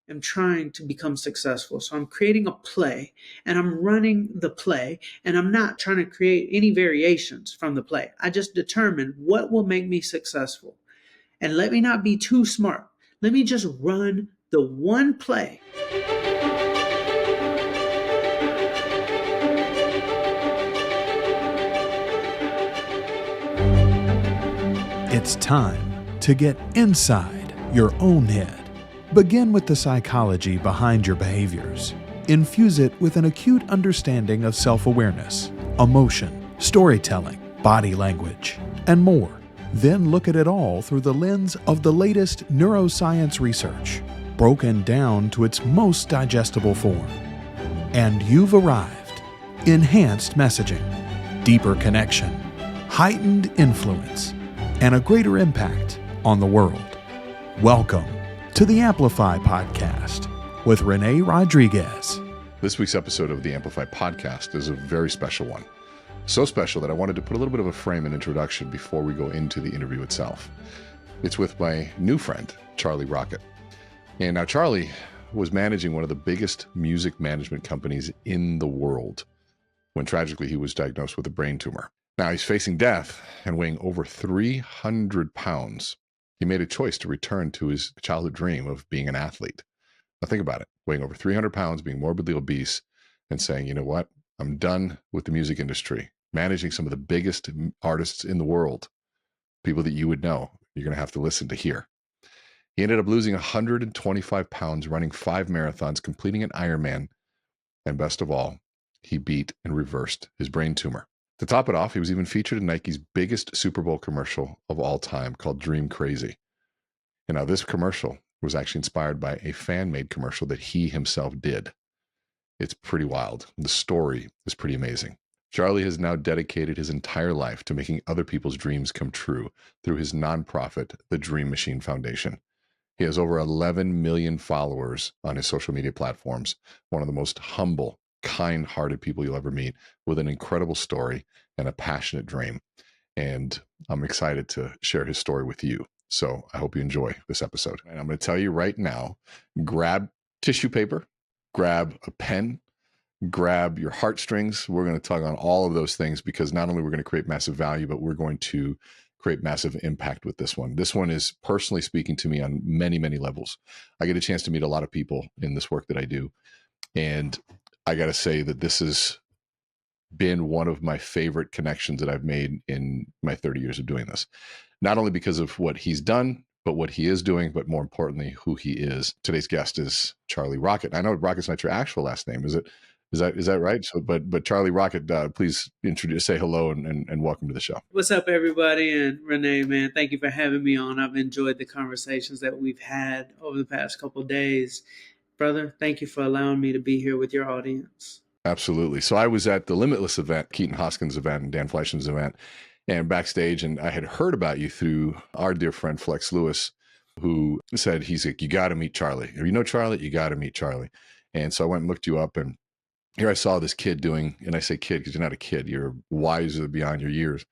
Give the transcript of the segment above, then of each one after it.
am trying to become successful. So I'm creating a play and I'm running the play, and I'm not trying to create any variations from the play. I just determine what will make me successful. And let me not be too smart. Let me just run the one play. It's time to get inside your own head. Begin with the psychology behind your behaviors. Infuse it with an acute understanding of self-awareness, emotion, storytelling, body language, and more. Then look at it all through the lens of the latest neuroscience research, broken down to its most digestible form. And you've arrived. Enhanced messaging, deeper connection, heightened influence, and a greater impact on the world. Welcome to the Amplify Podcast with Renee Rodriguez. This week's episode of the Amplify Podcast is a very special one. So special that I wanted to put a little bit of a frame and introduction before we go into the interview itself. It's with my new friend, Charlie Rocket. And now Charlie was managing one of the biggest music management companies in the world when tragically he was diagnosed with a brain tumor. Now he's facing death and weighing over 300 pounds. He made a choice to return to his childhood dream of being an athlete. Now think about it, weighing over 300 pounds, being morbidly obese, and saying, you know what, I'm done with the music industry, managing some of the biggest artists in the world, people that you would know, you're going to have to listen to here. He ended up losing 125 pounds, running 5 marathons, completing an Ironman, and best of all, he beat and reversed his brain tumor. To top it off, he was even featured in Nike's biggest Super Bowl commercial of all time called Dream Crazy. And now this commercial was actually inspired by a fan-made commercial that he himself did. It's pretty wild. The story is pretty amazing. Charlie has now dedicated his entire life to making other people's dreams come true through his nonprofit, the Dream Machine Foundation. He has over 11 million followers on his social media platforms, one of the most humble, kind-hearted people you'll ever meet, with an incredible story and a passionate dream. And I'm excited to share his story with you. So I hope you enjoy this episode. And I'm going to tell you right now, grab tissue paper, grab a pen, grab your heartstrings. We're going to tug on all of those things because not only we're going to create massive value, but we're going to create massive impact with this one. This one is personally speaking to me on many, many levels. I get a chance to meet a lot of people in this work that I do. And I got to say that this has been one of my favorite connections that I've made in my 30 years of doing this. Not only because of what he's done, but what he is doing, but more importantly, who he is. Today's guest is Charlie Rocket. I know Rocket's not your actual last name, is it? Is that right? So, but Charlie Rocket, please say hello and welcome to the show. What's up, everybody? And Renee, man, thank you for having me on. I've enjoyed the conversations that we've had over the past couple of days. Brother, thank you for allowing me to be here with your audience. Absolutely. So I was at the Limitless Event, Keaton Hoskins event and Dan Fleischman's event, and backstage, and I had heard about you through our dear friend Flex Lewis, who said, he's like, you got to meet Charlie. If you know Charlie, you got to meet Charlie. And so I went and looked you up, and here I saw this kid doing, and I say kid because you're not a kid, you're wiser beyond your years,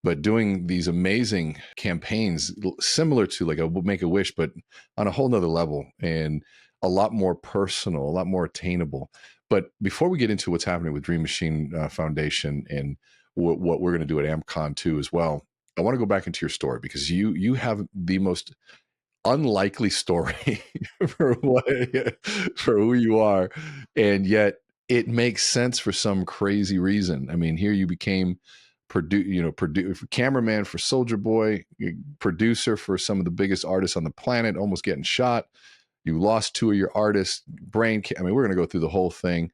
but doing these amazing campaigns similar to like a Make-A-Wish, but on a whole nother level and a lot more personal, a lot more attainable. But before we get into what's happening with Dream Machine Foundation and what we're going to do at AMPCON too as well, I want to go back into your story because you have the most unlikely story for who you are, and yet it makes sense for some crazy reason. I mean, here you became cameraman for Soulja Boy, producer for some of the biggest artists on the planet, almost getting shot. You lost 2 of your artists, we're going to go through the whole thing,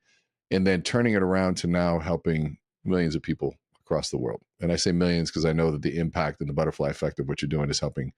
and then turning it around to now helping millions of people across the world. And I say millions because I know that the impact and the butterfly effect of what you're doing is helping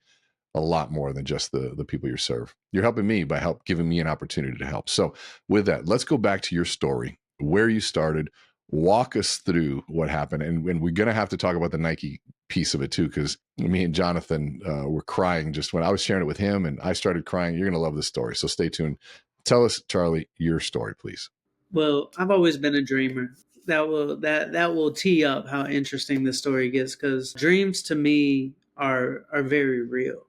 a lot more than just the people you serve. You're helping me by giving me an opportunity to help. So with that, let's go back to your story, where you started, walk us through what happened. And we're going to have to talk about the Nike piece of it too, because me and Jonathan were crying just when I was sharing it with him and I started crying. You're going to love this story. So stay tuned. Tell us, Charlie, your story, please. Well, I've always been a dreamer. That will tee up how interesting this story gets, because dreams to me are very real.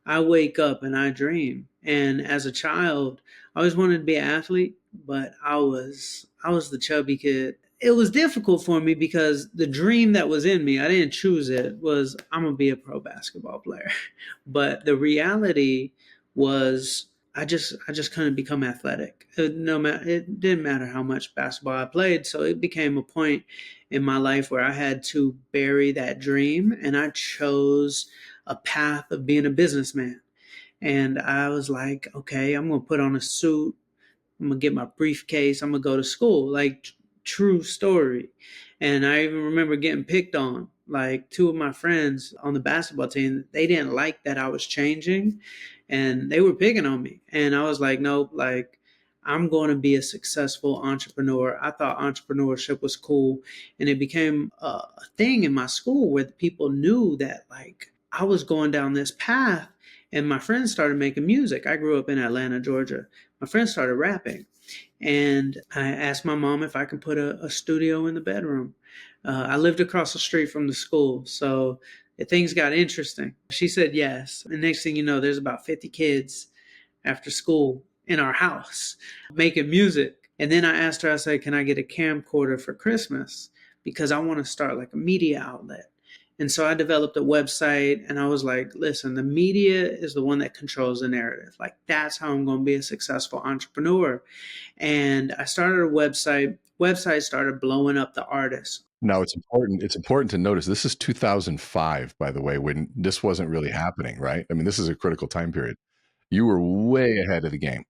I wake up and I dream. And as a child, I always wanted to be an athlete, but I was the chubby kid. It was difficult for me because the dream that was in me, I didn't choose it, was I'm gonna be a pro basketball player. But the reality was I just couldn't become athletic. It didn't matter how much basketball I played, so it became a point in my life where I had to bury that dream, and I chose a path of being a businessman. And I was like, okay, I'm going to put on a suit. I'm going to get my briefcase. I'm going to go to school. Like, true story. And I even remember getting picked on. Like, two of my friends on the basketball team, they didn't like that I was changing and they were picking on me. And I was like, nope, like, I'm going to be a successful entrepreneur. I thought entrepreneurship was cool. And it became a thing in my school where the people knew that, like, I was going down this path. And my friends started making music. I grew up in Atlanta, Georgia. My friends started rapping. And I asked my mom if I could put a studio in the bedroom. I lived across the street from the school. So things got interesting. She said yes. And next thing you know, there's about 50 kids after school in our house making music. And then I asked her, I said, can I get a camcorder for Christmas? Because I want to start like a media outlet. And so I developed a website and I was like, listen, the media is the one that controls the narrative. Like, that's how I'm going to be a successful entrepreneur. And I started a website. Website started blowing up the artists. Now it's important. It's important to notice this is 2005, by the way, when this wasn't really happening, right? I mean, this is a critical time period. You were way ahead of the game.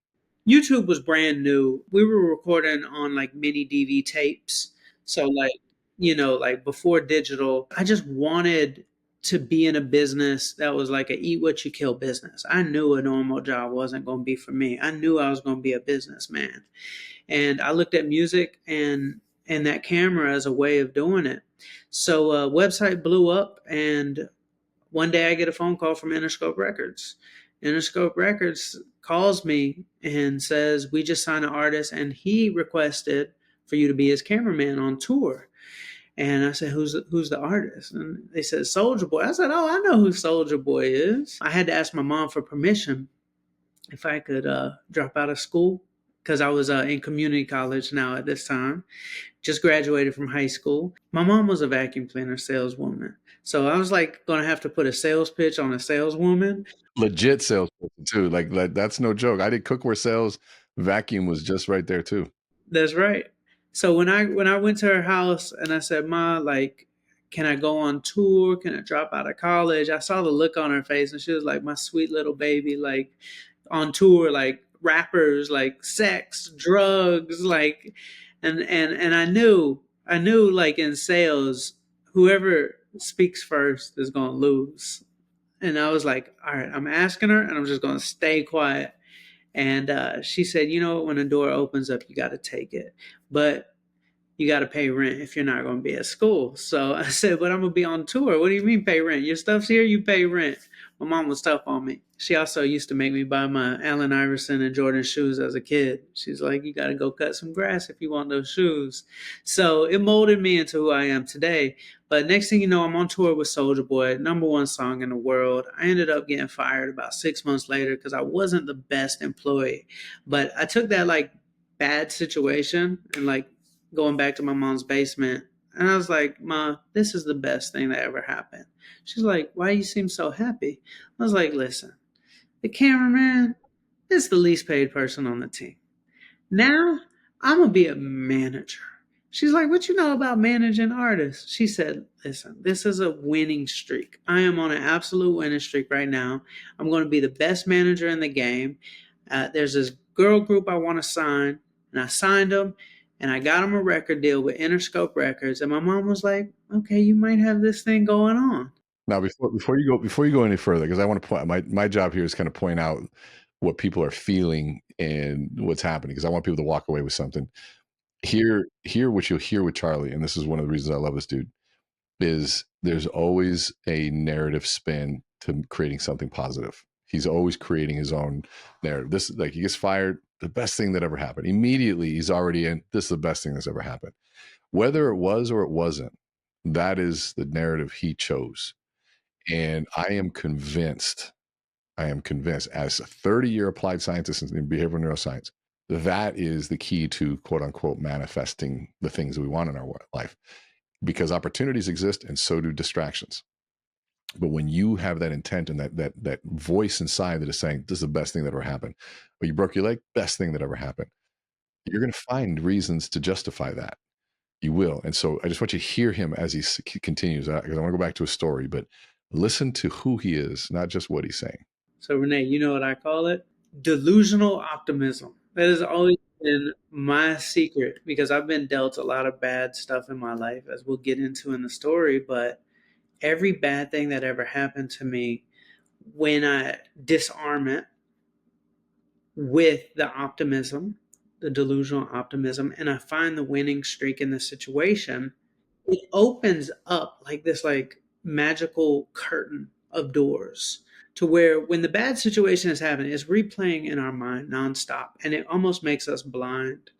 YouTube was brand new. We were recording on like mini DV tapes. So like, like before digital, I just wanted to be in a business that was like a eat what you kill business. I knew a normal job wasn't going to be for me. I knew I was going to be a businessman. And I looked at music and that camera as a way of doing it. So website blew up, and one day I get a phone call from Interscope Records. Interscope Records calls me and says, we just signed an artist and he requested for you to be his cameraman on tour. And I said, who's the artist? And they said, Soulja Boy. I said, oh, I know who Soulja Boy is. I had to ask my mom for permission if I could drop out of school, because I was in community college now at this time, just graduated from high school. My mom was a vacuum cleaner saleswoman. So I was like going to have to put a sales pitch on a saleswoman. Legit salesperson too. Like that's no joke. I did cookware sales. Vacuum was just right there too. That's right. So when I went to her house and I said, Ma, like, can I go on tour? Can I drop out of college? I saw the look on her face and she was like, my sweet little baby, like on tour, like rappers, like sex, drugs, like, and I knew like in sales, whoever speaks first is going to lose. And I was like, all right, I'm asking her and I'm just going to stay quiet. And she said, when a door opens up, you got to take it. But you got to pay rent if you're not going to be at school. So I said, but I'm going to be on tour. What do you mean pay rent? Your stuff's here, you pay rent. My mom was tough on me. She also used to make me buy my Allen Iverson and Jordan shoes as a kid. She's like, you got to go cut some grass if you want those shoes. So it molded me into who I am today. But next thing you know, I'm on tour with Soulja Boy, #1 song in the world. I ended up getting fired about 6 months later because I wasn't the best employee. But I took that like bad situation and like going back to my mom's basement. And I was like, Ma, this is the best thing that ever happened. She's like, why you seem so happy? I was like, listen, the cameraman is the least paid person on the team. Now I'm going to be a manager. She's like, what you know about managing artists? She said, listen, this is a winning streak. I am on an absolute winning streak right now. I'm going to be the best manager in the game. There's this girl group I want to sign, and I signed them. And I got him a record deal with Interscope Records. And my mom was like, okay, you might have this thing going on. Now, before you go any further, because I want to point, my job here is kind of point out what people are feeling and what's happening, because I want people to walk away with something. Hear what you'll hear with Charlie, and this is one of the reasons I love this dude, is there's always a narrative spin to creating something positive. He's always creating his own narrative. This, like, he gets fired, the best thing that ever happened. Immediately, he's already in, this is the best thing that's ever happened. Whether it was or it wasn't, that is the narrative he chose. And I am convinced I am convinced, as a 30-year applied scientist in behavioral neuroscience, that is the key to quote unquote manifesting the things that we want in our life, because opportunities exist and so do distractions. But when you have that intent and that voice inside that is saying, this is the best thing that ever happened, or you broke your leg, best thing that ever happened, you're going to find reasons to justify that. You will. And so I just want you to hear him as he continues, because I want to go back to his story, but listen to who he is, not just what he's saying. So Renee, you know what I call it? Delusional optimism. That has always been my secret, because I've been dealt a lot of bad stuff in my life, as we'll get into in the story. But every bad thing that ever happened to me, when I disarm it with the optimism, the delusional optimism, and I find the winning streak in the situation, it opens up like this magical curtain of doors, to where when the bad situation is happening, it's replaying in our mind nonstop, and it almost makes us blind.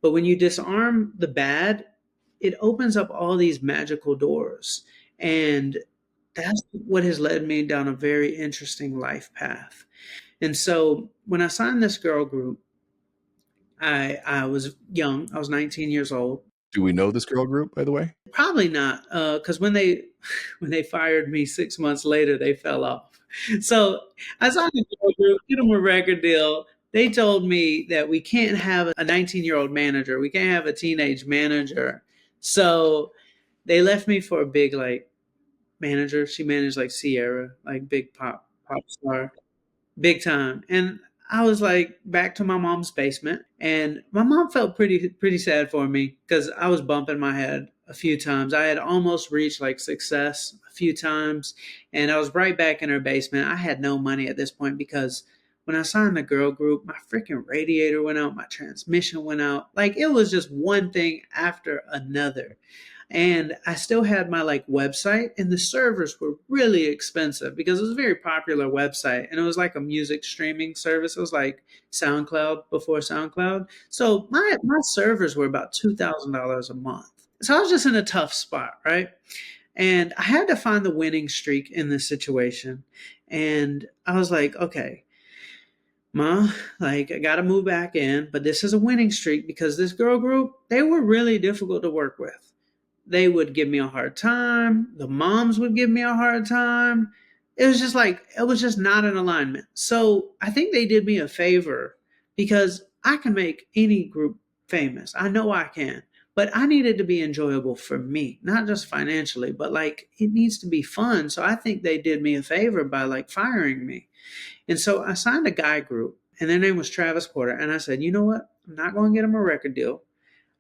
But when you disarm the bad, it opens up all these magical doors. And that's what has led me down a very interesting life path. And so when I signed this girl group, I was young. I was 19 years old. Do we know this girl group, by the way? Probably not, because when they when they fired me 6 months later, they fell off. So I signed a girl group, get them a record deal. They told me that we can't have a 19-year-old manager. We can't have a teenage manager. So they left me for a big manager. She managed Sierra, big pop star, big time. And I was back to my mom's basement, and my mom felt pretty sad for me, because I was bumping my head a few times. I had almost reached success a few times, and I was right back in her basement. I had no money at this point, because when I signed the girl group, my freaking radiator went out, my transmission went out. It was just one thing after another. And I still had my website, and the servers were really expensive, because it was a very popular website, and it was a music streaming service. It was like SoundCloud before SoundCloud. So my servers were about $2,000 a month. So I was just in a tough spot, right? And I had to find the winning streak in this situation. And I was like, okay, Ma, I got to move back in, but this is a winning streak, because this girl group, they were really difficult to work with. They would give me a hard time. The moms would give me a hard time. It was just it was just not in alignment. So I think they did me a favor, because I can make any group famous. I know I can. But I needed to be enjoyable for me, not just financially, but it needs to be fun. So I think they did me a favor by firing me. And so I signed a guy group, and their name was Travis Porter. And I said, you know what? I'm not going to get them a record deal.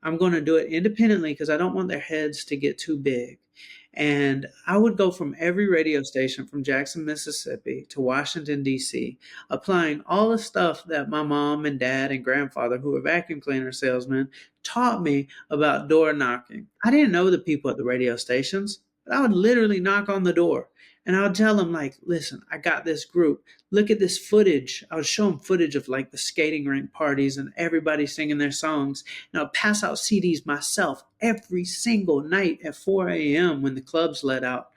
I'm going to do it independently, because I don't want their heads to get too big. And I would go from every radio station from Jackson, Mississippi to Washington, D.C., applying all the stuff that my mom and dad and grandfather, who were vacuum cleaner salesmen, taught me about door knocking. I didn't know the people at the radio stations, but I would literally knock on the door. And I would tell them, listen, I got this group. Look at this footage. I would show them footage of the skating rink parties and everybody singing their songs. And I would pass out CDs myself every single night at 4 a.m. when the clubs let out.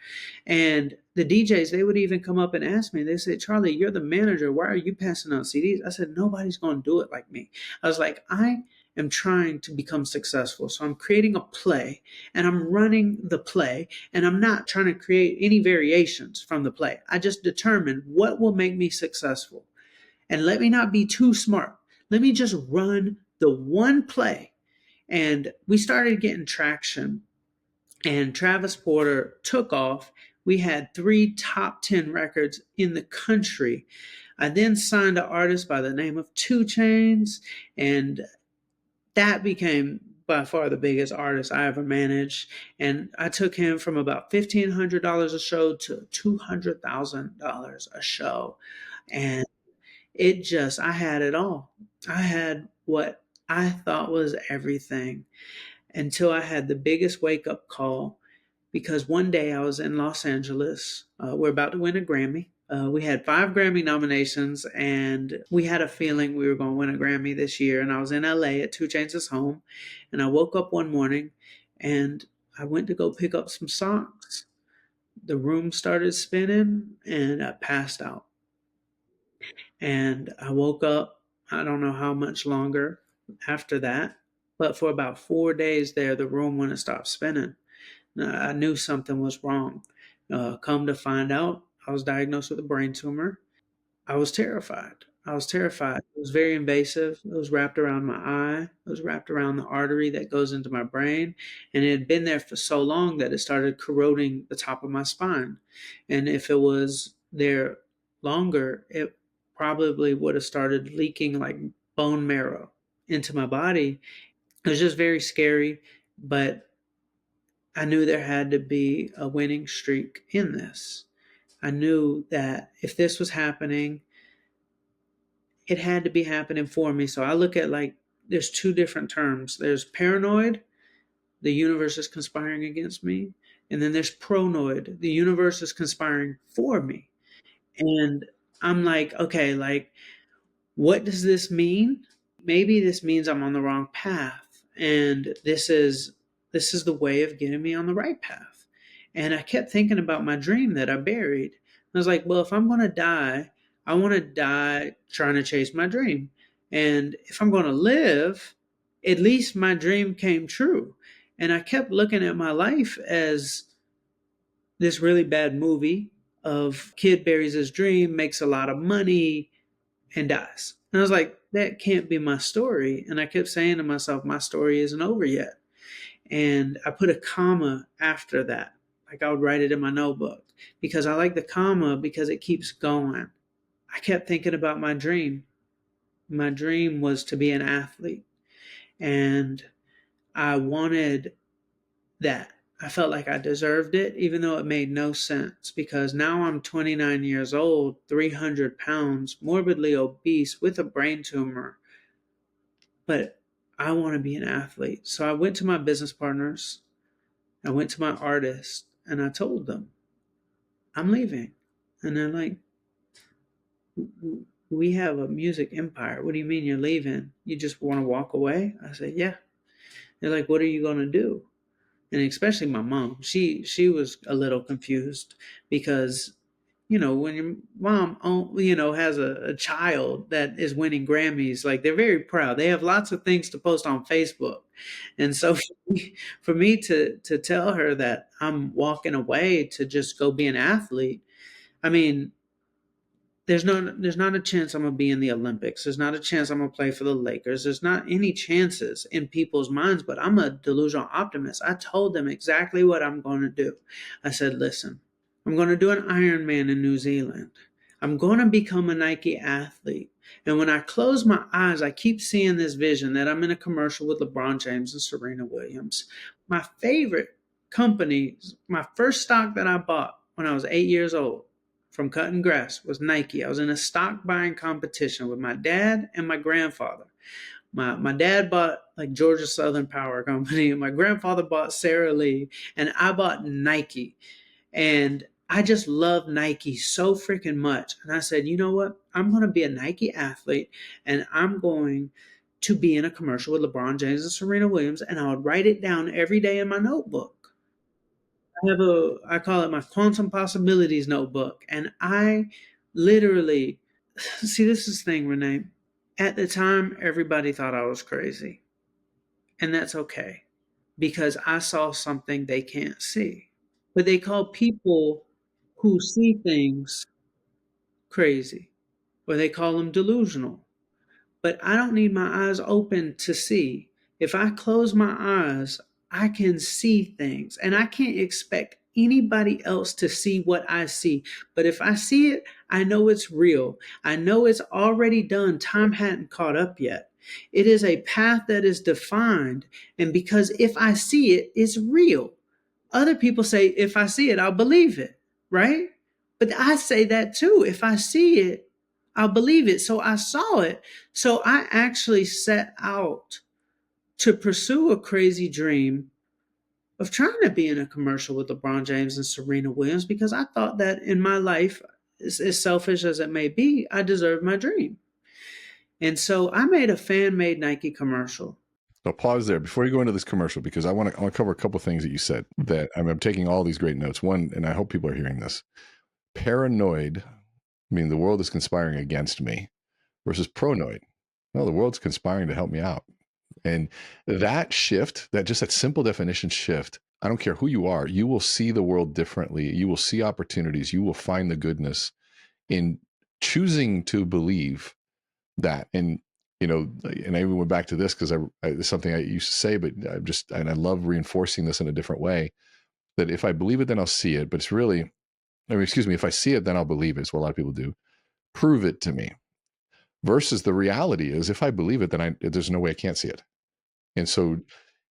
And the DJs, they would even come up and ask me. They say, Charlie, you're the manager. Why are you passing out CDs? I said, nobody's going to do it like me. I was like, I am trying to become successful. So I'm creating a play, and I'm running the play, and I'm not trying to create any variations from the play. I just determine what will make me successful. And let me not be too smart. Let me just run the one play. And we started getting traction, and Travis Porter took off. We had 3 top 10 records in the country. I then signed an artist by the name of 2 Chainz, and that became by far the biggest artist I ever managed. And I took him from about $1,500 a show to $200,000 a show. And I had it all. I had what I thought was everything, until I had the biggest wake up call, because one day I was in Los Angeles. We're about to win a Grammy. We had 5 Grammy nominations, and we had a feeling we were going to win a Grammy this year. And I was in LA at 2 Chainz' home, and I woke up one morning, and I went to go pick up some socks. The room started spinning, and I passed out. And I woke up, I don't know how much longer after that, but for about 4 days there, the room wouldn't stop spinning. I knew something was wrong. Come to find out, I was diagnosed with a brain tumor. I was terrified. I was terrified. It was very invasive. It was wrapped around my eye. It was wrapped around the artery that goes into my brain. And it had been there for so long that it started corroding the top of my spine. And if it was there longer, it probably would have started leaking like bone marrow into my body. It was just very scary, but I knew there had to be a winning streak in this. I knew that if this was happening, it had to be happening for me. So I look at like there's two different terms. There's paranoid, the universe is conspiring against me, and then there's pronoid, the universe is conspiring for me. And I'm like, okay, like what does this mean? Maybe this means I'm on the wrong path, and this is the way of getting me on the right path. And I kept thinking about my dream that I buried. I was like, well, if I'm going to die, I want to die trying to chase my dream. And if I'm going to live, at least my dream came true. And I kept looking at my life as this really bad movie of kid buries his dream, makes a lot of money, and dies. And I was like, that can't be my story. And I kept saying to myself, my story isn't over yet. And I put a comma after that. Like I would write it in my notebook because I like the comma because it keeps going. I kept thinking about my dream. My dream was to be an athlete. And I wanted that. I felt like I deserved it, even though it made no sense because now I'm 29 years old, 300 pounds, morbidly obese with a brain tumor. But I want to be an athlete. So I went to my business partners, I went to my artists, and I told them, I'm leaving. And they're like, we have a music empire. What do you mean you're leaving? You just want to walk away? I said, yeah. They're like, what are you going to do? And especially my mom, she was a little confused because, when your mom, has a child that is winning Grammys, like they're very proud. They have lots of things to post on Facebook. And so for me to tell her that I'm walking away to just go be an athlete, I mean, there's not a chance I'm gonna be in the Olympics. There's not a chance I'm gonna play for the Lakers. There's not any chances in people's minds, but I'm a delusional optimist. I told them exactly what I'm gonna do. I said, listen, I'm gonna do an Ironman in New Zealand. I'm gonna become a Nike athlete. And when I close my eyes, I keep seeing this vision that I'm in a commercial with LeBron James and Serena Williams. My favorite company, my first stock that I bought when I was 8 years old, from cutting grass was Nike. I was in a stock buying competition with my dad and my grandfather. My dad bought like Georgia Southern Power Company, and my grandfather bought Sara Lee, and I bought Nike. And I just love Nike so freaking much. And I said, you know what? I'm going to be a Nike athlete, and I'm going to be in a commercial with LeBron James and Serena Williams, and I would write it down every day in my notebook. I call it my quantum possibilities notebook. And I literally, see, this is the thing, Renee. At the time, everybody thought I was crazy. And that's okay because I saw something they can't see. But they call people who see things crazy, or they call them delusional. But I don't need my eyes open to see. If I close my eyes, I can see things, and I can't expect anybody else to see what I see. But if I see it, I know it's real. I know it's already done. Time hadn't caught up yet. It is a path that is defined, and because if I see it, it's real. Other people say, if I see it, I'll believe it, right? But I say that too. If I see it, I'll believe it. So I saw it. So I actually set out to pursue a crazy dream of trying to be in a commercial with LeBron James and Serena Williams because I thought that in my life, as selfish as it may be, I deserved my dream. And so I made a fan-made Nike commercial. So pause there before you go into this commercial because I want to cover a couple of things that you said that I'm taking all these great notes. One, and I hope people are hearing this. Paranoid meaning the world is conspiring against me, versus pronoid. No, the world's conspiring to help me out. And that shift, that simple definition shift, I don't care who you are, you will see the world differently. You will see opportunities. You will find the goodness in choosing to believe that. And, and I even went back to this because it's something I used to say, but I love reinforcing this in a different way, that if I believe it, then I'll see it. But it's really, if I see it, then I'll believe it. It's what a lot of people do. Prove it to me. Versus the reality is, if I believe it, then there's no way I can't see it. And so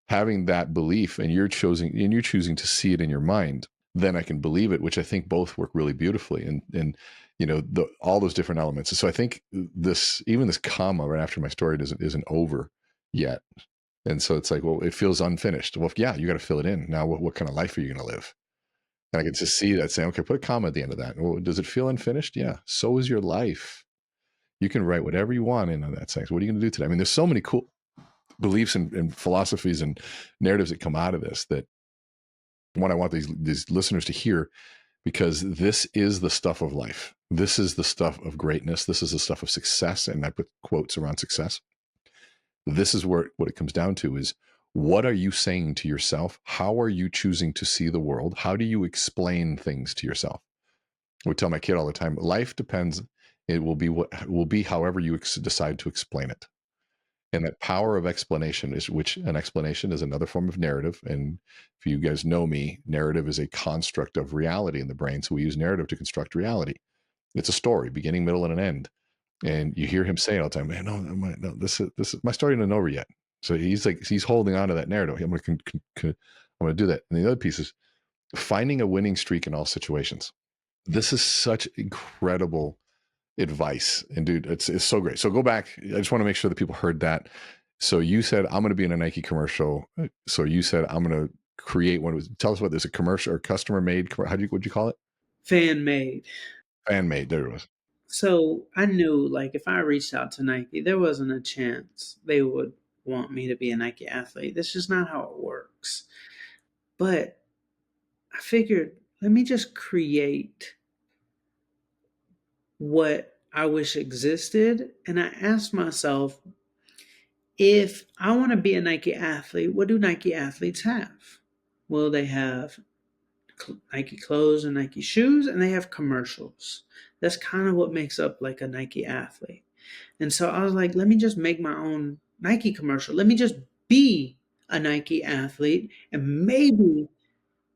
having that belief, and you're choosing to see it in your mind, then I can believe it, which I think both work really beautifully. And all those different elements. And so I think this comma right after my story isn't over yet. And so it's like, well, it feels unfinished. Well, yeah, you got to fill it in. Now, what kind of life are you going to live? And I can just see that saying, okay, put a comma at the end of that. Well, does it feel unfinished? Yeah. So is your life. You can write whatever you want into that saying. So what are you going to do today? I mean, there's so many cool beliefs and philosophies and narratives that come out of this, that what I want these listeners to hear, because this is the stuff of life. This is the stuff of greatness. This is the stuff of success. And I put quotes around success. This is what it comes down to is, what are you saying to yourself? How are you choosing to see the world? How do you explain things to yourself? I would tell my kid all the time, life depends. It will be however you decide to explain it. And that power of explanation an explanation is another form of narrative. And if you guys know me, narrative is a construct of reality in the brain. So we use narrative to construct reality. It's a story, beginning, middle, and an end. And you hear him say it all the time, man, no, this is my story isn't over yet. So he's holding on to that narrative. I'm going to do that. And the other piece is finding a winning streak in all situations. This is such incredible advice. And dude, it's so great. So go back. I just want to make sure that people heard that. So you said, I'm going to be in a Nike commercial. So you said, I'm going to create one. Tell us what this, a commercial or customer made. What'd you call it? Fan made. Fan made. There it was. So I knew, like, if I reached out to Nike, there wasn't a chance they would want me to be a Nike athlete. That's just not how it works. But I figured, let me just create what I wish existed. And I asked myself, if I want to be a Nike athlete, what do Nike athletes have? Well, they have Nike clothes and Nike shoes, and they have commercials. That's kind of what makes up like a Nike athlete. And so I was like, let me just make my own Nike commercial. Let me just be a Nike athlete, and maybe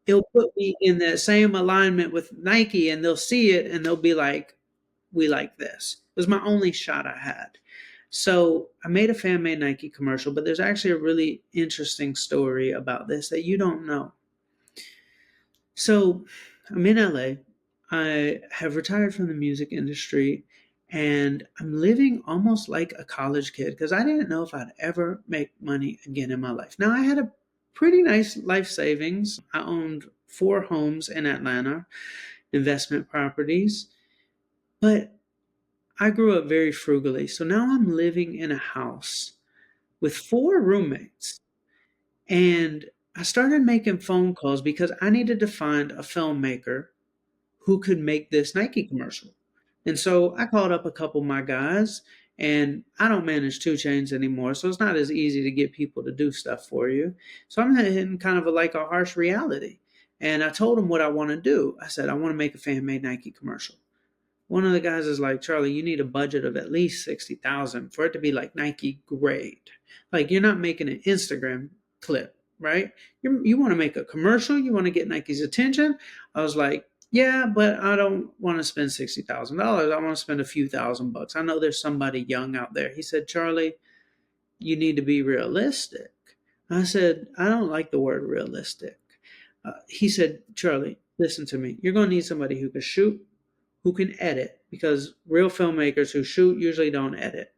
it'll put me in the same alignment with Nike, and they'll see it and they'll be like, we like this. It was my only shot I had. So I made a fan-made Nike commercial, but there's actually a really interesting story about this that you don't know. So I'm in LA. I have retired from the music industry, and I'm living almost like a college kid because I didn't know if I'd ever make money again in my life. Now, I had a pretty nice life savings. I owned 4 homes in Atlanta, investment properties, but I grew up very frugally. So now I'm living in a house with 4 roommates, and I started making phone calls because I needed to find a filmmaker who could make this Nike commercial. And so I called up a couple of my guys, and I don't manage 2 Chainz anymore, so it's not as easy to get people to do stuff for you. So I'm hitting kind of like a harsh reality. And I told them what I want to do. I said, I want to make a fan-made Nike commercial. One of the guys is like, Charlie, you need a budget of at least $60,000 for it to be like Nike grade. Like, you're not making an Instagram clip, right? You want to make a commercial. You want to get Nike's attention. I was like, yeah, but I don't want to spend $60,000. I want to spend a few $1,000. I know there's somebody young out there. He said, Charlie, you need to be realistic. I said, I don't like the word realistic. He said, Charlie, listen to me. You're going to need somebody who can shoot, who can edit, because real filmmakers who shoot usually don't edit.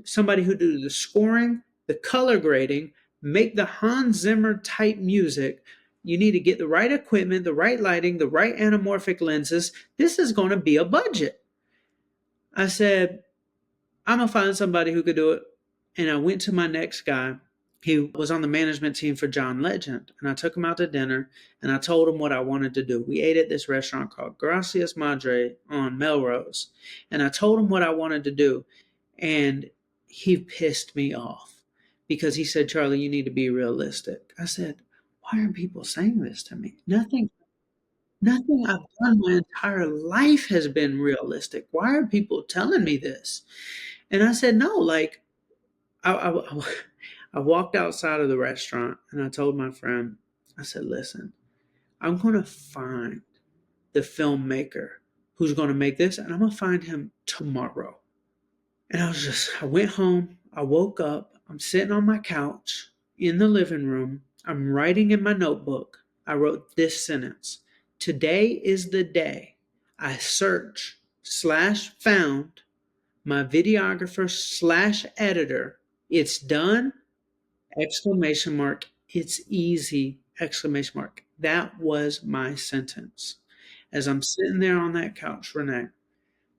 Somebody who do the scoring, the color grading, make the Hans Zimmer type music. You need to get the right equipment, the right lighting, the right anamorphic lenses. This is going to be a budget. I said, I'm going to find somebody who could do it. And I went to my next guy, He was on the management team for John Legend, and I took him out to dinner, and I told him what I wanted to do. We ate at this restaurant called Gracias Madre on Melrose, and I told him what I wanted to do, and he pissed me off because he said, Charlie, you need to be realistic. I said, why are people saying this to me? Nothing I've done my entire life has been realistic. Why are people telling me this? And I said, no, like, I I walked outside of the restaurant and I told my friend, I said, listen, I'm going to find the filmmaker who's going to make this, and I'm going to find him tomorrow. And I went home, I woke up, I'm sitting on my couch in the living room, I'm writing in my notebook. I wrote this sentence: today is the day I search / found my videographer / editor. It's done! Exclamation mark. It's easy! Exclamation mark. That was my sentence. As I'm sitting there on that couch, Renee,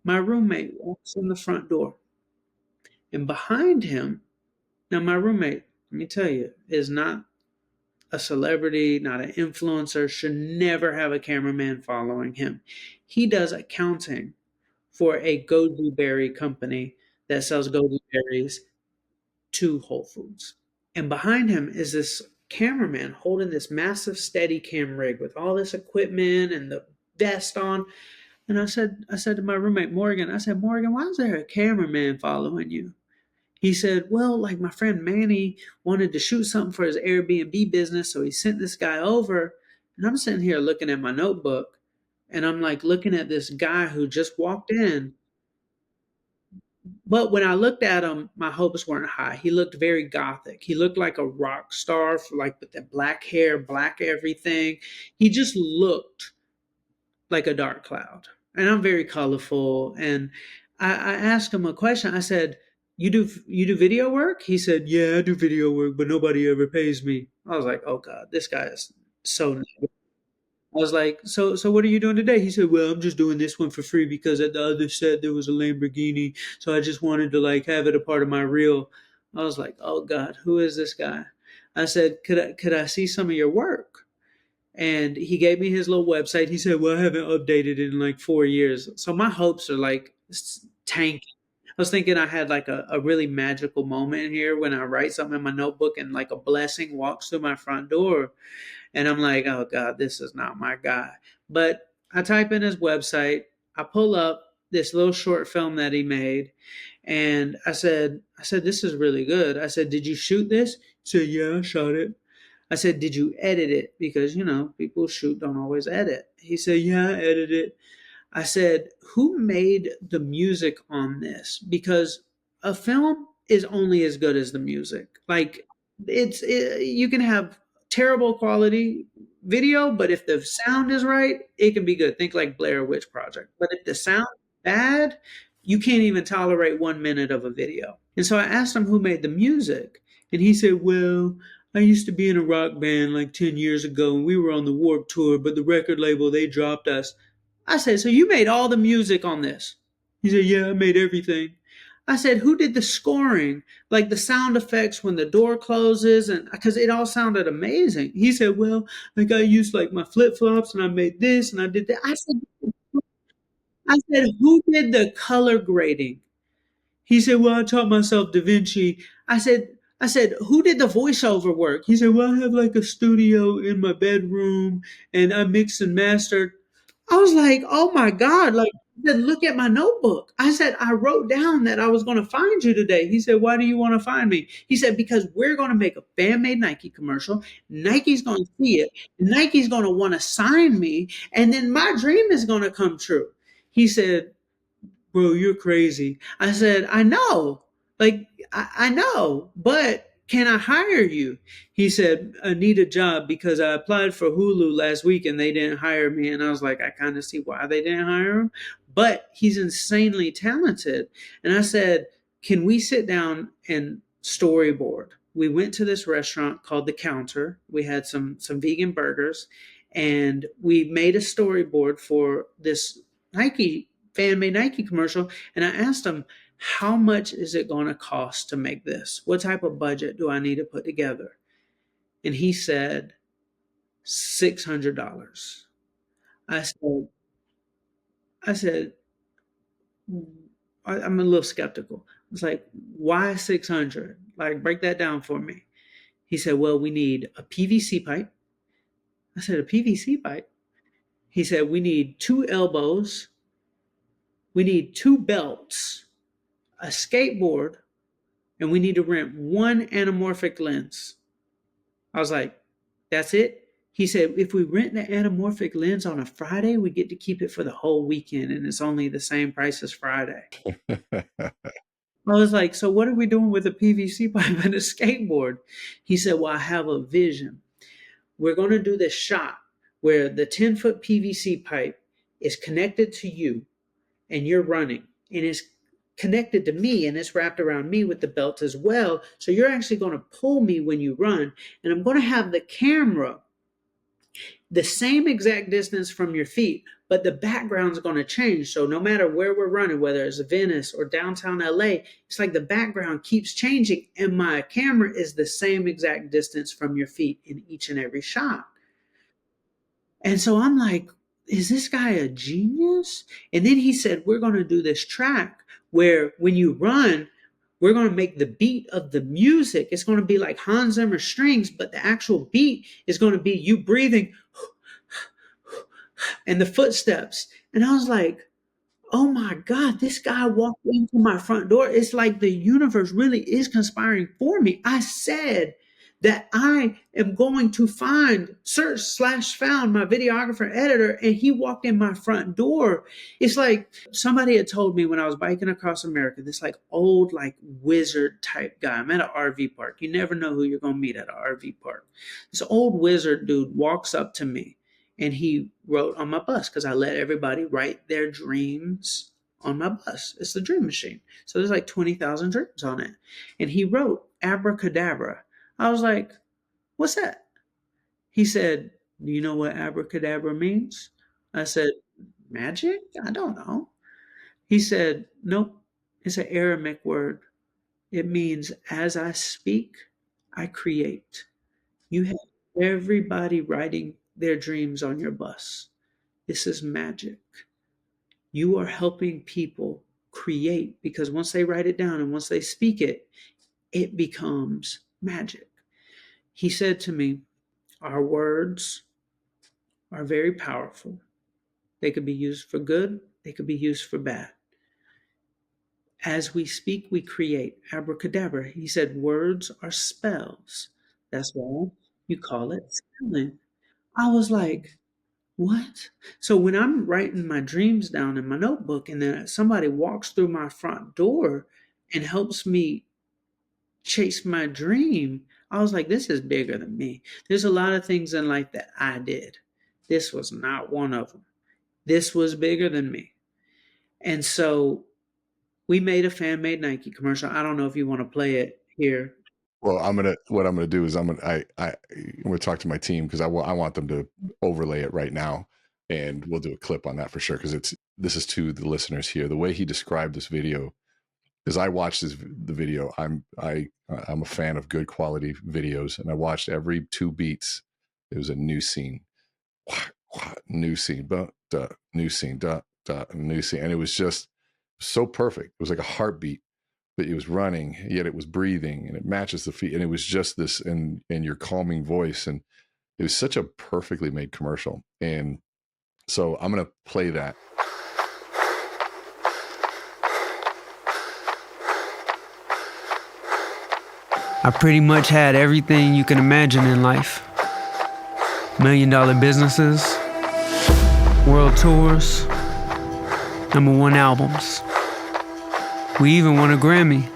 my roommate walks in the front door. And behind him, now my roommate, let me tell you, is not a celebrity, not an influencer, should never have a cameraman following him. He does accounting for a goji berry company that sells goji berries to Whole Foods. And behind him is this cameraman holding this massive Steadicam rig with all this equipment and the vest on. And I said to my roommate Morgan, I said, Morgan, why is there a cameraman following you? He said, well, like my friend Manny wanted to shoot something for his Airbnb business, so he sent this guy over. And I'm sitting here looking at my notebook, and I'm like looking at this guy who just walked in. But when I looked at him, my hopes weren't high. He looked very gothic. He looked like a rock star, like with the black hair, black everything. He just looked like a dark cloud. And I'm very colorful. And I asked him a question. I said, you do video work? He said, yeah, I do video work, but nobody ever pays me. I was like, oh God, this guy is so negative. I was like, so what are you doing today? He said, well, I'm just doing this one for free because at the other set there was a Lamborghini, so I just wanted to like have it a part of my reel. I was like, oh God, who is this guy? I said, could I see some of your work? And he gave me his little website. He said, well, I haven't updated it in like 4 years. So my hopes are like tanking. I was thinking I had like a really magical moment here when I write something in my notebook and like a blessing walks through my front door. And I'm like, oh God, this is not my guy. But I type in his website, I pull up this little short film that he made, and I said, this is really good. I said, did you shoot this? He said, yeah, I shot it. I said, did you edit it? Because, people shoot, don't always edit. He said, yeah, I edited it. I said, who made the music on this? Because a film is only as good as the music. Like, you can have terrible quality video, but if the sound is right, it can be good. Think like Blair Witch Project. But if the sound is bad, you can't even tolerate 1 minute of a video. And so I asked him who made the music, and he said, well, I used to be in a rock band like 10 years ago, and we were on the Warped Tour, but the record label, they dropped us. I said, so you made all the music on this? He said, yeah, I made everything. I said, who did the scoring? Like the sound effects when the door closes, and because it all sounded amazing. He said, well, like I used like my flip-flops and I made this and I did that. I said, who did the color grading? He said, well, I taught myself Da Vinci. I said, who did the voiceover work? He said, well, I have like a studio in my bedroom and I mixed and mastered. I was like, oh my God, like, then look at my notebook. I said, I wrote down that I was going to find you today. He said, why do you want to find me? He said, because we're going to make a fan-made Nike commercial. Nike's going to see it. Nike's going to want to sign me. And then my dream is going to come true. He said, bro, you're crazy. I said, I know. Like, I know, but can I hire you? He said, I need a job because I applied for Hulu last week and they didn't hire me. And I was like, I kind of see why they didn't hire him, but he's insanely talented. And I said, can we sit down and storyboard? We went to this restaurant called The Counter. We had some vegan burgers and we made a storyboard for this fan-made Nike commercial. And I asked him, how much is it going to cost to make this? What type of budget do I need to put together? And he said, $600. I said, I said, I'm a little skeptical. I was like, why 600? Like, break that down for me. He said, well, we need a PVC pipe. I said, a PVC pipe? He said, we need 2 elbows. We need 2 belts, a skateboard, and we need to rent 1 anamorphic lens. I was like, that's it? He said, if we rent the anamorphic lens on a Friday, we get to keep it for the whole weekend, and it's only the same price as Friday. I was like, so what are we doing with a PVC pipe and a skateboard? He said, well, I have a vision. We're going to do this shot where the 10-foot PVC pipe is connected to you and you're running, and it's connected to me and it's wrapped around me with the belt as well. So you're actually going to pull me when you run, and I'm going to have the camera the same exact distance from your feet, but the background's going to change. So no matter where we're running, whether it's Venice or downtown LA, it's like the background keeps changing, and my camera is the same exact distance from your feet in each and every shot. And so I'm like, is this guy a genius? And then he said, we're going to do this track where when you run, we're going to make the beat of the music. It's going to be like Hans Zimmer strings, but the actual beat is going to be you breathing and the footsteps. And I was like, oh my God, this guy walked into my front door. It's like the universe really is conspiring for me. I said that I am going to search/found my videographer editor, and he walked in my front door. It's like somebody had told me when I was biking across America, this like old, like wizard type guy. I'm at an RV park. You never know who you're going to meet at an RV park. This old wizard dude walks up to me, and he wrote on my bus because I let everybody write their dreams on my bus. It's the dream machine. So there's like 20,000 dreams on it. And he wrote Abracadabra. I was like, what's that? He said, do you know what abracadabra means? I said, magic? I don't know. He said, nope, it's an Aramaic word. It means as I speak, I create. You have everybody writing their dreams on your bus. This is magic. You are helping people create, because once they write it down and once they speak it, it becomes magic. He said to me, our words are very powerful. They could be used for good. They could be used for bad. As we speak, we create. Abracadabra. He said, words are spells. That's why you call it spelling. I was like, what? So when I'm writing my dreams down in my notebook, and then somebody walks through my front door and helps me chase my dream, I was like, this is bigger than me. There's a lot of things in life that I did. This was not one of them. This was bigger than me. And so we made a fan-made Nike commercial. I don't know if you want to play it here. Well, what I'm gonna do is I'm gonna talk to my team, because I want them to overlay it right now, and we'll do a clip on that for sure, because this is to the listeners here. The way he described this video, because I watched the video. I'm a fan of good quality videos, and I watched every 2 beats. It was a new scene, new scene, new scene, new scene, and it was just so perfect. It was like a heartbeat. But it was running, yet it was breathing, and it matches the feet, and it was just this, and your calming voice, and it was such a perfectly made commercial. And so I'm gonna play that. I pretty much had everything you can imagine in life. $1 million businesses, world tours, #1 albums. We even won a Grammy.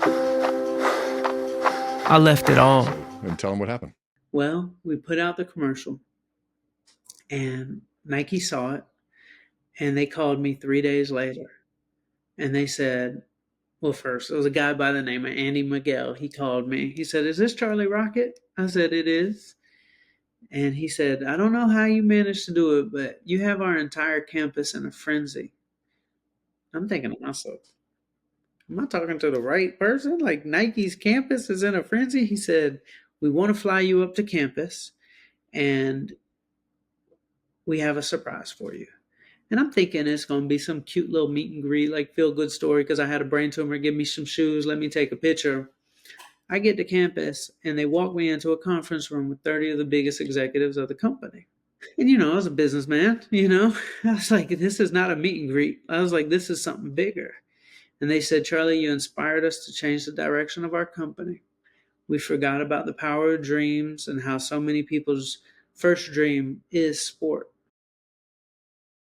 I left it all. And tell them what happened. Well, we put out the commercial, and Nike saw it, and they called me 3 days later. And they said, well, first, it was a guy by the name of Andy Miguel. He called me. He said, is this Charlie Rocket? I said, it is. And he said, I don't know how you managed to do it, but you have our entire campus in a frenzy. I'm thinking to myself, am I talking to the right person? Like Nike's campus is in a frenzy. He said, we want to fly you up to campus and we have a surprise for you. And I'm thinking it's going to be some cute little meet and greet, like feel good story because I had a brain tumor. Give me some shoes. Let me take a picture. I get to campus and they walk me into a conference room with 30 of the biggest executives of the company. And, I was a businessman, I was like, this is not a meet and greet. I was like, this is something bigger. And they said, Charlie, you inspired us to change the direction of our company. We forgot about the power of dreams and how so many people's first dream is sport.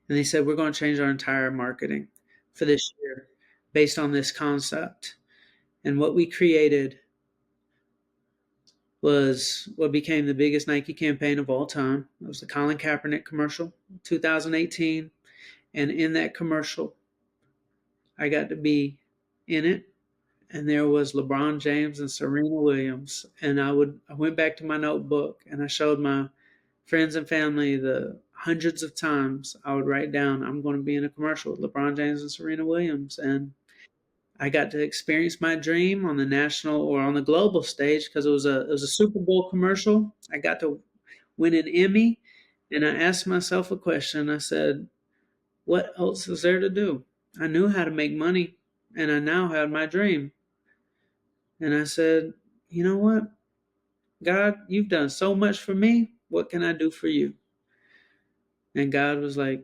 And they said, we're going to change our entire marketing for this year based on this concept. And what we created was what became the biggest Nike campaign of all time. It was the Colin Kaepernick commercial, 2018. And in that commercial, I got to be in it. And there was LeBron James and Serena Williams. And I went back to my notebook and I showed my friends and family the hundreds of times I would write down, I'm going to be in a commercial with LeBron James and Serena Williams. And I got to experience my dream on the national or on the global stage because it was a Super Bowl commercial. I got to win an Emmy, and I asked myself a question. I said, "What else is there to do?" I knew how to make money, and I now had my dream. And I said, "You know what, God, you've done so much for me. What can I do for you?" And God was like,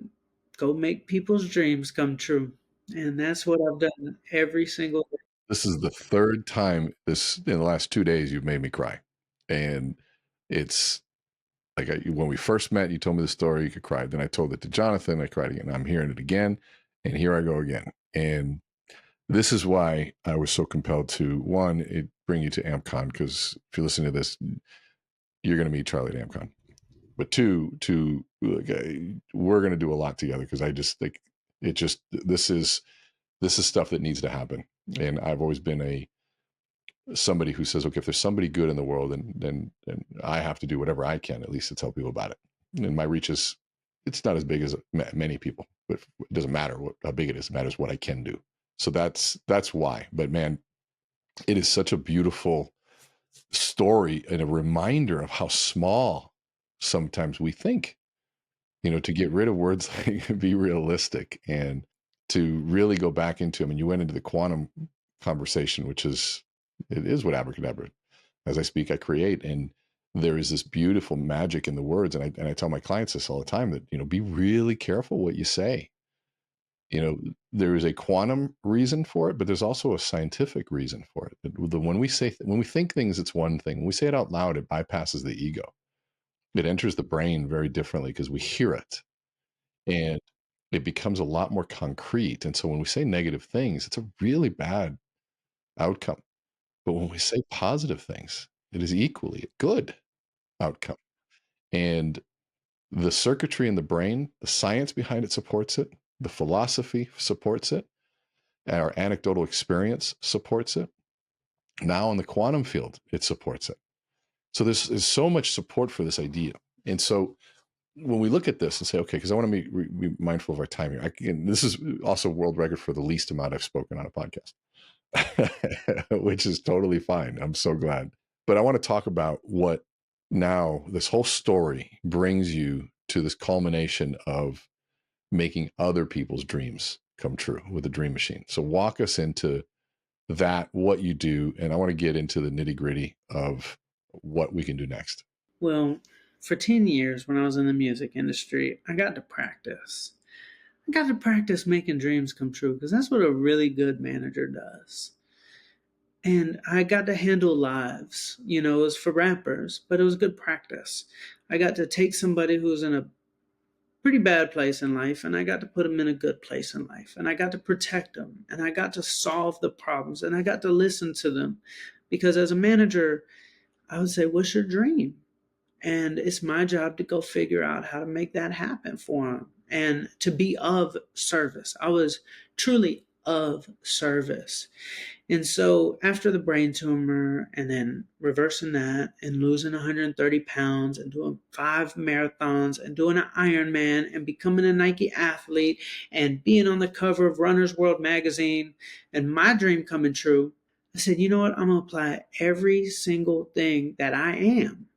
"Go make people's dreams come true." And that's what I've done every single day. This is the third time in the last 2 days you've made me cry. And it's like when we first met, you told me the story, you could cry. Then I told it to Jonathan, I cried again. I'm hearing it again, and here I go again. And this is why I was so compelled to, one, bring you to AMPCON, because if you listen to this, you're going to meet Charlie at AMPCON. But two, we're going to do a lot together because I just think this is stuff that needs to happen. And I've always been somebody who says, okay, if there's somebody good in the world, then I have to do whatever I can, at least to tell people about it. And my reach it's not as big as many people, but it doesn't matter how big it is. It matters what I can do. So that's why. But man, it is such a beautiful story and a reminder of how small sometimes we think, to get rid of words like be realistic and to really go back into, you went into the quantum conversation, which it is what Abracadabra, as I speak, I create. And there is this beautiful magic in the words. And I tell my clients this all the time that, be really careful what you say. There is a quantum reason for it, but there's also a scientific reason for it. When we think things, it's one thing. When we say it out loud, it bypasses the ego. It enters the brain very differently because we hear it. And it becomes a lot more concrete. And so when we say negative things, it's a really bad outcome. But when we say positive things, it is equally a good outcome. And the circuitry in the brain, the science behind it supports it. The philosophy supports it. Our anecdotal experience supports it. Now in the quantum field, it supports it. So there's so much support for this idea. And so when we look at this and say, okay, because I want to be mindful of our time here. This is also world record for the least amount I've spoken on a podcast, which is totally fine. I'm so glad. But I want to talk about what now this whole story brings you to this culmination of making other people's dreams come true with the Dream Machine. So walk us into that, what you do, and I want to get into the nitty gritty of what we can do next. Well, for 10 years when I was in the music industry, I got to practice. I got to practice making dreams come true because that's what a really good manager does. And I got to handle lives, it was for rappers, but it was good practice. I got to take somebody who's in a pretty bad place in life and I got to put them in a good place in life, and I got to protect them, and I got to solve the problems, and I got to listen to them, because as a manager, I would say, what's your dream? And it's my job to go figure out how to make that happen for them and to be of service. I was truly of service. And so after the brain tumor and then reversing that and losing 130 pounds and doing 5 marathons and doing an Ironman and becoming a Nike athlete and being on the cover of Runner's World magazine and my dream coming true, I said, you know what? I'm going to apply every single thing that I am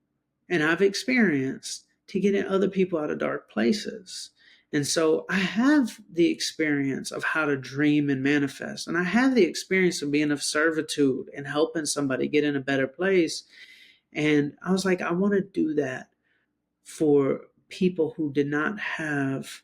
and I've experienced to get other people out of dark places. And so I have the experience of how to dream and manifest. And I have the experience of being of servitude and helping somebody get in a better place. And I was like, I want to do that for people who did not have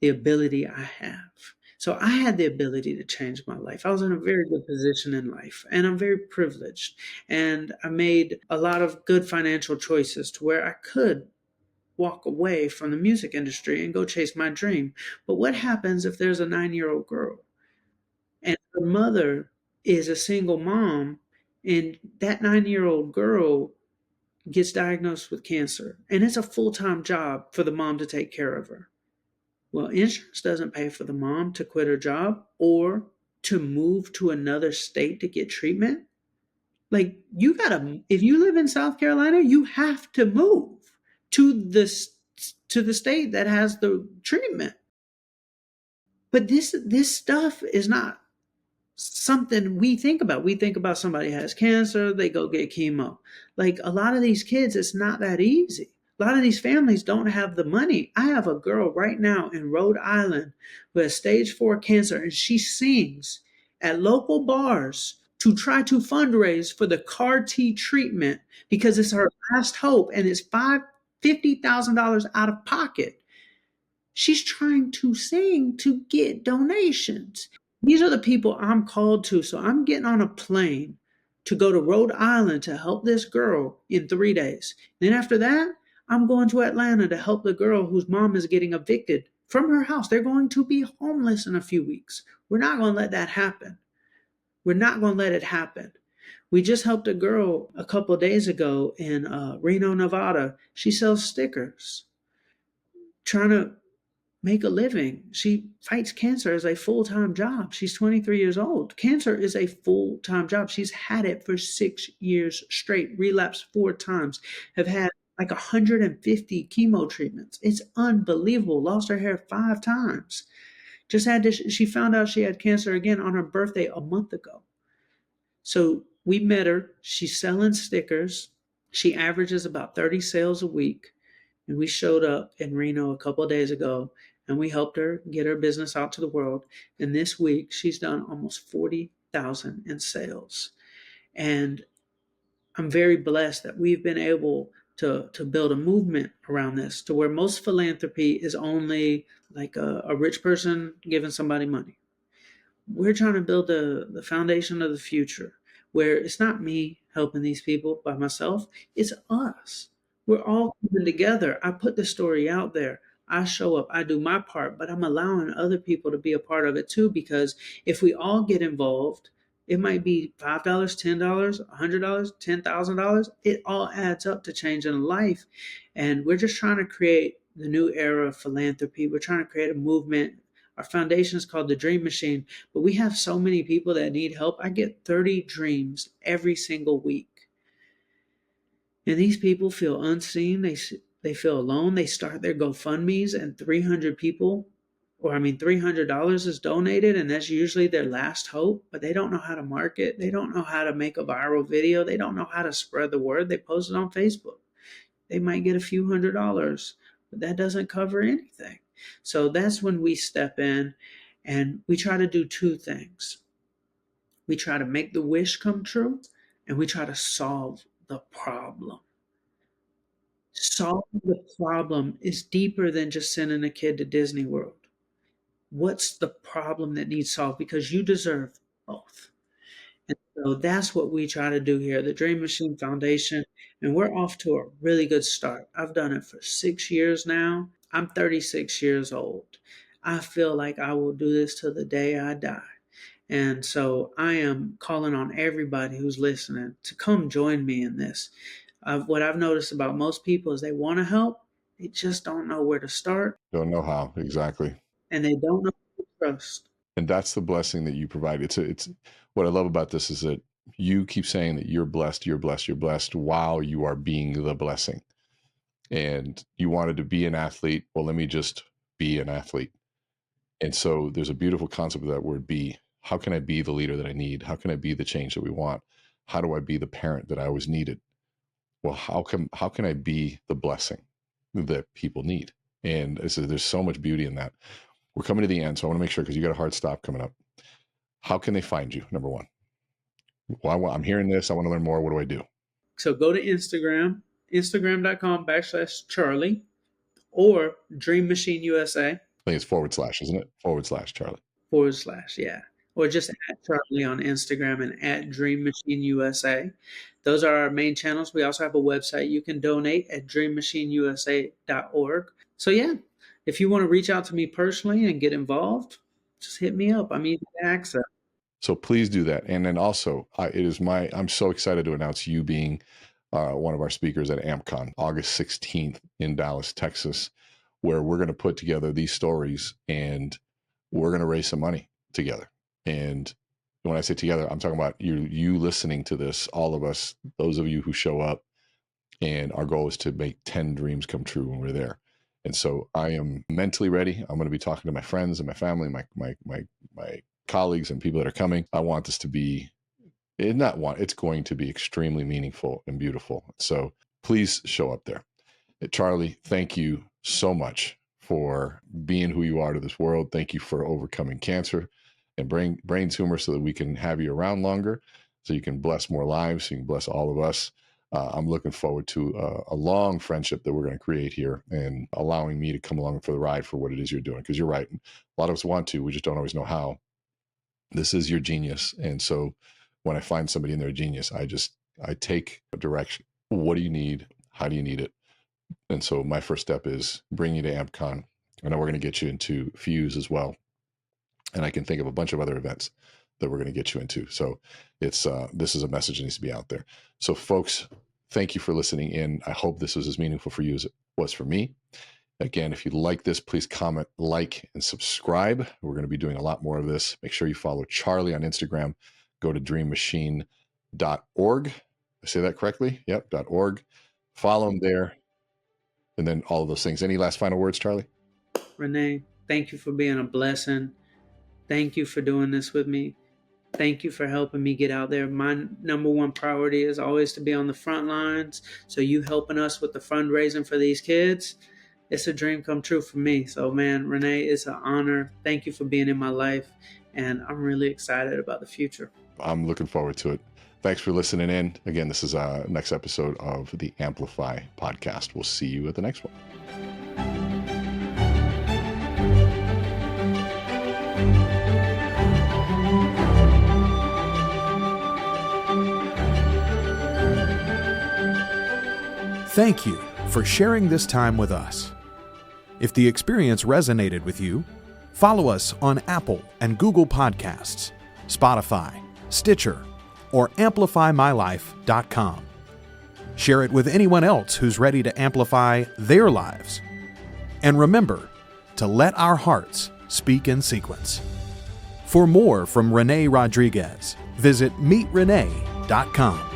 the ability I have. So I had the ability to change my life. I was in a very good position in life and I'm very privileged. And I made a lot of good financial choices to where I could walk away from the music industry and go chase my dream. But what happens if there's a 9-year-old girl and her mother is a single mom and that 9-year-old girl gets diagnosed with cancer and it's a full-time job for the mom to take care of her? Well, insurance doesn't pay for the mom to quit her job or to move to another state to get treatment. Like you gotta, if you live in South Carolina, you have to move to the state that has the treatment. But this stuff is not something we think about. We think about somebody has cancer, they go get chemo. Like a lot of these kids, it's not that easy. A lot of these families don't have the money. I have a girl right now in Rhode Island who has stage 4 cancer, and she sings at local bars to try to fundraise for the CAR T treatment because it's her last hope, and it's $50,000 out of pocket. She's trying to sing to get donations. These are the people I'm called to. So I'm getting on a plane to go to Rhode Island to help this girl in 3 days. Then after that, I'm going to Atlanta to help the girl whose mom is getting evicted from her house. They're going to be homeless in a few weeks. We're not going to let that happen. We're not going to let it happen. We just helped a girl a couple of days ago in Reno, Nevada. She sells stickers, trying to make a living. She fights cancer as a full-time job. She's 23 years old. Cancer is a full-time job. She's had it for 6 years straight, relapsed 4 times, have had like 150 chemo treatments. It's unbelievable. Lost her hair 5 times. Just had to, she found out she had cancer again on her birthday a month ago. So we met her. She's selling stickers. She averages about 30 sales a week. And we showed up in Reno a couple of days ago and we helped her get her business out to the world. And this week she's done almost 40,000 in sales. And I'm very blessed that we've been able to build a movement around this to where most philanthropy is only like a rich person giving somebody money. We're trying to build the foundation of the future where it's not me helping these people by myself, it's us. We're all coming together. I put the story out there. I show up, I do my part, but I'm allowing other people to be a part of it too, because if we all get involved, it might be $5, $10, $100, $10,000. It all adds up to changing a life. And we're just trying to create the new era of philanthropy. We're trying to create a movement. Our foundation is called the Dream Machine, but we have so many people that need help. I get 30 dreams every single week. And these people feel unseen. They feel alone. They start their GoFundMe's and 300 people, $300 is donated, and that's usually their last hope, but they don't know how to market. They don't know how to make a viral video. They don't know how to spread the word. They post it on Facebook. They might get a few $100s, but that doesn't cover anything. So that's when we step in and we try to do 2 things. We try to make the wish come true, and we try to solve the problem. Solving the problem is deeper than just sending a kid to Disney World. What's the problem that needs solved? Because you deserve both. And so that's what we try to do here, the Dream Machine Foundation, and we're off to a really good start. I've done it for 6 years now. I'm 36 years old. I feel like I will do this till the day I die. And so I am calling on everybody who's listening to come join me in this. What I've noticed about most people is they want to help. They just don't know where to start. Don't know how, exactly. And they don't know who to trust. And that's the blessing that you provide. It's what I love about this is that you keep saying that you're blessed, you're blessed, you're blessed while you are being the blessing. And you wanted to be an athlete. Well, let me just be an athlete. And so there's a beautiful concept of that word be. How can I be the leader that I need? How can I be the change that we want? How do I be the parent that I always needed? Well, how can I be the blessing that people need? And there's so much beauty in that. We're coming to the end, so I want to make sure, because you got a hard stop coming up. How can they find you? Number one. Well, I'm hearing this. I want to learn more. What do I do? So go to Instagram, instagram.com/Charlie, or Dream Machine USA. I think it's /, isn't it? /Charlie. /, yeah. Or just at Charlie on Instagram and at Dream Machine USA. Those are our main channels. We also have a website you can donate at dreammachineusa.org. So yeah, if you want to reach out to me personally and get involved, just hit me up. I'm easy to access. So please do that. And then also, I'm so excited to announce you being one of our speakers at AMPCON, August 16th in Dallas, Texas, where we're going to put together these stories and we're going to raise some money together. And when I say together, I'm talking about you listening to this, all of us, those of you who show up, and our goal is to make 10 dreams come true when we're there. And so I am mentally ready. I'm going to be talking to my friends and my family, my colleagues and people that are coming. I want this to be, it's going to be extremely meaningful and beautiful. So please show up there. Charlie, thank you so much for being who you are to this world. Thank you for overcoming cancer and brain tumor so that we can have you around longer, so you can bless more lives, so you can bless all of us. I'm looking forward to a long friendship that we're going to create here, and allowing me to come along for the ride for what it is you're doing. Because you're right. A lot of us want to, we just don't always know how. This is your genius. And so when I find somebody in their genius, I take a direction. What do you need? How do you need it? And so my first step is bring you to AMPCON. I know we're going to get you into Fuse as well. And I can think of a bunch of other events that we're going to get you into. So this is a message that needs to be out there. So folks, thank you for listening in. I hope this was as meaningful for you as it was for me. Again, if you like this, please comment, like, and subscribe. We're going to be doing a lot more of this. Make sure you follow Charlie on Instagram. Go to dreammachine.org. I say that correctly? Yep, .org. Follow him there. And then all of those things. Any last final words, Charlie? Renee, thank you for being a blessing. Thank you for doing this with me. Thank you for helping me get out there. My number one priority is always to be on the front lines. So you helping us with the fundraising for these kids, it's a dream come true for me. So man, Renee, it's an honor. Thank you for being in my life. And I'm really excited about the future. I'm looking forward to it. Thanks for listening in. Again, this is our next episode of the Amplify podcast. We'll see you at the next one. Thank you for sharing this time with us. If the experience resonated with you, follow us on Apple and Google Podcasts, Spotify, Stitcher, or amplifymylife.com. Share it with anyone else who's ready to amplify their lives. And remember to let our hearts speak in sequence. For more from Renee Rodriguez, visit meetrenee.com.